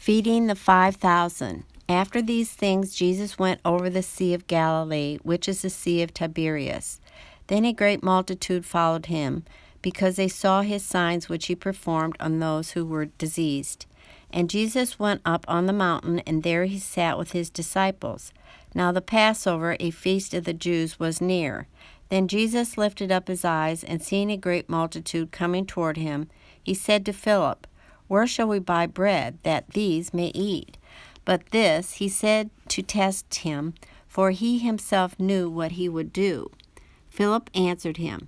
Feeding the 5,000. After these things Jesus went over the Sea of Galilee, which is the Sea of Tiberias. Then a great multitude followed him, because they saw his signs which he performed on those who were diseased. And Jesus went up on the mountain, and there he sat with his disciples. Now the Passover, a feast of the Jews, was near. Then Jesus lifted up his eyes, and seeing a great multitude coming toward him, he said to Philip, "Where shall we buy bread, that these may eat?" But this he said to test him, for he himself knew what he would do. Philip answered him,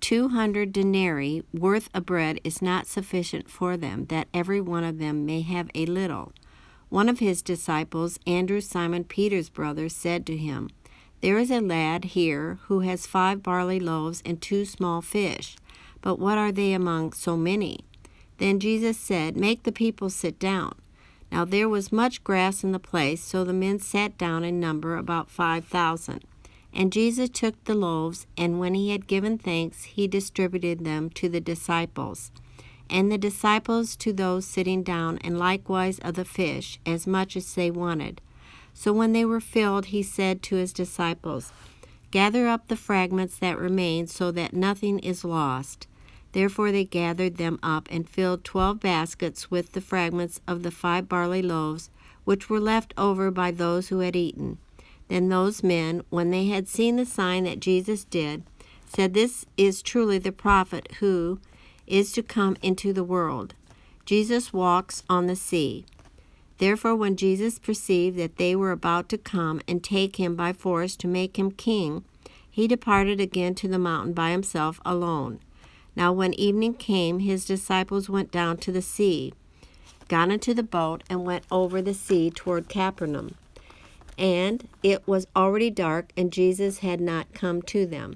200 denarii worth of bread is not sufficient for them, that every one of them may have a little. One of his disciples, Andrew, Simon Peter's brother, said to him, "There is a lad here who has 5 barley loaves and 2 small fish, but what are they among so many?" Then Jesus said, "Make the people sit down." Now there was much grass in the place, so the men sat down in number about 5,000. And Jesus took the loaves, and when he had given thanks, he distributed them to the disciples, and the disciples to those sitting down, and likewise of the fish, as much as they wanted. So when they were filled, he said to his disciples, "Gather up the fragments that remain, so that nothing is lost." Therefore they gathered them up and filled 12 baskets with the fragments of the 5 barley loaves, which were left over by those who had eaten. Then those men, when they had seen the sign that Jesus did, said, "This is truly the prophet who is to come into the world." Jesus walks on the sea. Therefore when Jesus perceived that they were about to come and take him by force to make him king, he departed again to the mountain by himself alone. Now when evening came, his disciples went down to the sea, got into the boat, and went over the sea toward Capernaum. And it was already dark, and Jesus had not come to them.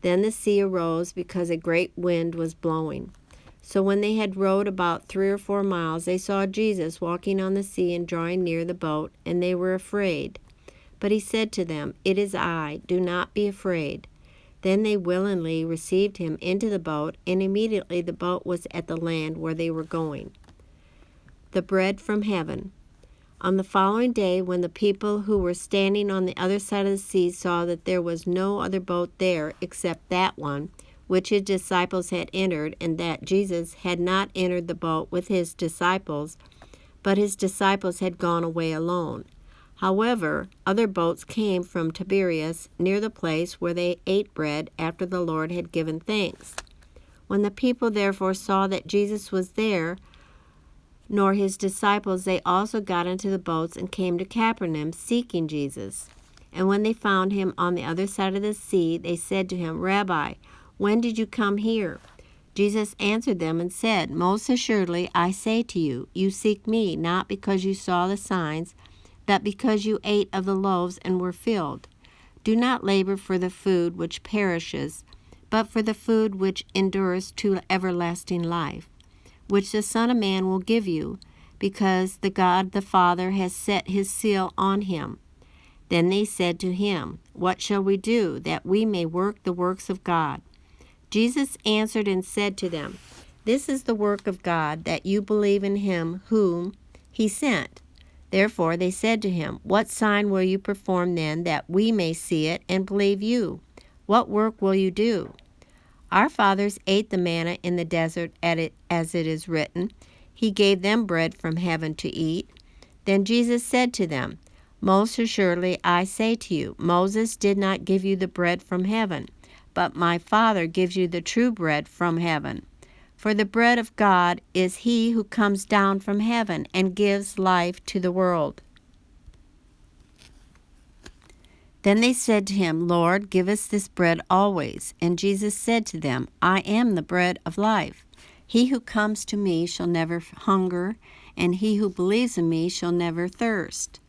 Then the sea arose, because a great wind was blowing. So when they had rowed about 3 or 4 miles, they saw Jesus walking on the sea and drawing near the boat, and they were afraid. But he said to them, "It is I, do not be afraid." Then they willingly received him into the boat, and immediately the boat was at the land where they were going. The bread from heaven. On the following day, when the people who were standing on the other side of the sea saw that there was no other boat there except that one, which his disciples had entered, and that Jesus had not entered the boat with his disciples, but his disciples had gone away alone. However, other boats came from Tiberias, near the place where they ate bread after the Lord had given thanks. When the people therefore saw that Jesus was there, nor his disciples, they also got into the boats and came to Capernaum, seeking Jesus. And when they found him on the other side of the sea, they said to him, "Rabbi, when did you come here?" Jesus answered them and said, "Most assuredly I say to you, you seek me, not because you saw the signs, but because you ate of the loaves and were filled. Do not labor for the food which perishes, but for the food which endures to everlasting life, which the Son of Man will give you, because the God the Father has set his seal on him." Then they said to him, "What shall we do, that we may work the works of God?" Jesus answered and said to them, "This is the work of God, that you believe in him whom he sent." Therefore they said to him, "What sign will you perform then, that we may see it and believe you? What work will you do?" "Our fathers ate the manna in the desert, as it is written, He gave them bread from heaven to eat." Then Jesus said to them, "Most assuredly I say to you, Moses did not give you the bread from heaven, but my Father gives you the true bread from heaven. For the bread of God is he who comes down from heaven and gives life to the world." Then they said to him, "Lord, give us this bread always." And Jesus said to them, "I am the bread of life. He who comes to me shall never hunger, and he who believes in me shall never thirst.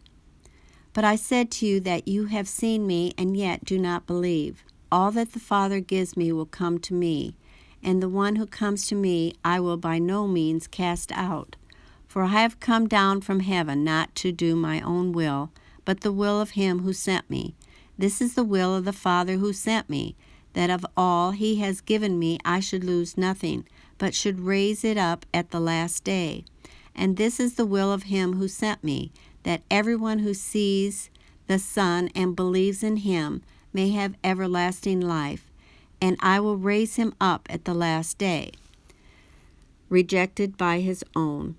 But I said to you that you have seen me, and yet do not believe. All that the Father gives me will come to me, and the one who comes to me I will by no means cast out. For I have come down from heaven not to do my own will, but the will of him who sent me. This is the will of the Father who sent me, that of all he has given me I should lose nothing, but should raise it up at the last day. And this is the will of him who sent me, that everyone who sees the Son and believes in him may have everlasting life, and I will raise him up at the last day. Rejected by his own.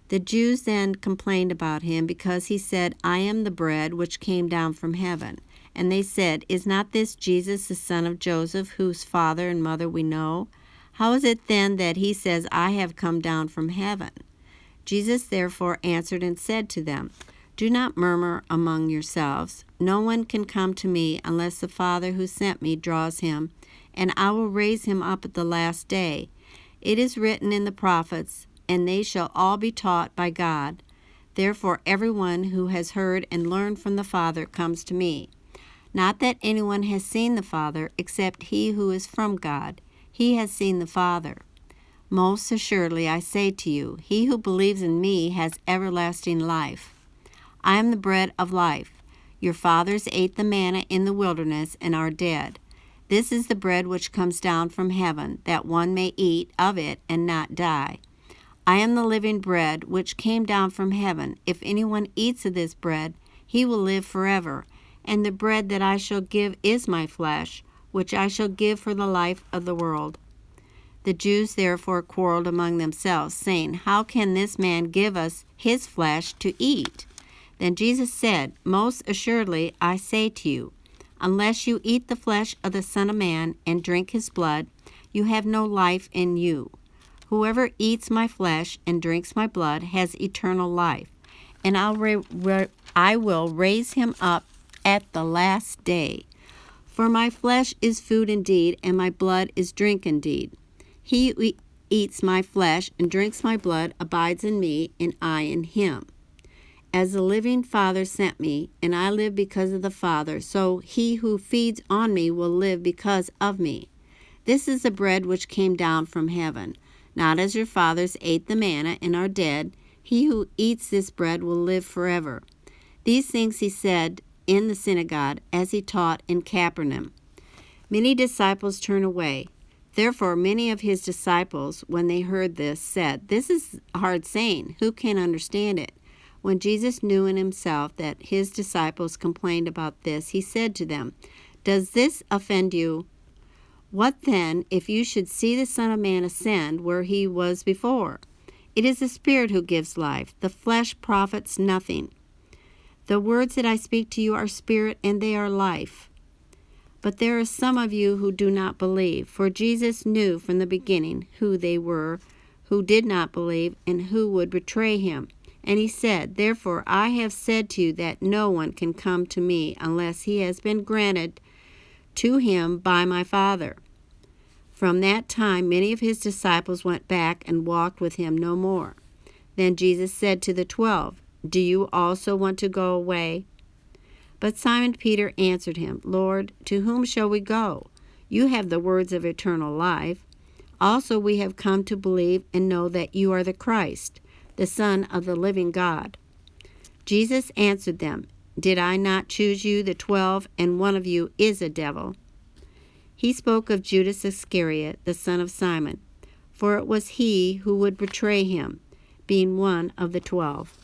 The Jews then complained about him because he said, I am the bread which came down from heaven. And they said, Is not this Jesus the son of Joseph, whose father and mother we know? How is it then that he says, I have come down from heaven? Jesus therefore answered and said to them, Do not murmur among yourselves. No one can come to me unless the Father who sent me draws him, and I will raise him up at the last day. It is written in the prophets, and they shall all be taught by God. Therefore everyone who has heard and learned from the Father comes to me. Not that anyone has seen the Father, except he who is from God. He has seen the Father. Most assuredly I say to you, he who believes in me has everlasting life. I am the bread of life. Your fathers ate the manna in the wilderness and are dead. This is the bread which comes down from heaven, that one may eat of it and not die. I am the living bread which came down from heaven. If anyone eats of this bread, he will live forever. And the bread that I shall give is my flesh, which I shall give for the life of the world. The Jews therefore quarreled among themselves, saying, How can this man give us his flesh to eat? Then Jesus said, Most assuredly I say to you, unless you eat the flesh of the Son of Man and drink his blood, you have no life in you. Whoever eats my flesh and drinks my blood has eternal life, and I will raise him up at the last day. For my flesh is food indeed, and my blood is drink indeed. He who eats my flesh and drinks my blood abides in me, and I in him. As the living Father sent me, and I live because of the Father, so he who feeds on me will live because of me. This is the bread which came down from heaven. Not as your fathers ate the manna and are dead. He who eats this bread will live forever. These things he said in the synagogue as he taught in Capernaum. Many disciples turned away. Therefore many of his disciples, when they heard this, said, This is a hard saying. Who can understand it? When Jesus knew in himself that his disciples complained about this, he said to them, Does this offend you? What then, if you should see the Son of Man ascend where he was before? It is the Spirit who gives life. The flesh profits nothing. The words that I speak to you are spirit, and they are life. But there are some of you who do not believe, for Jesus knew from the beginning who they were, who did not believe, and who would betray him. And he said, Therefore I have said to you that no one can come to me unless he has been granted to him by my Father. From that time many of his disciples went back and walked with him no more. Then Jesus said to the 12, Do you also want to go away? But Simon Peter answered him, Lord, to whom shall we go? You have the words of eternal life. Also we have come to believe and know that you are the Christ, the Son of the living God. Jesus answered them, Did I not choose you, the 12, and one of you is a devil? He spoke of Judas Iscariot, the son of Simon, for it was he who would betray him, being one of the 12.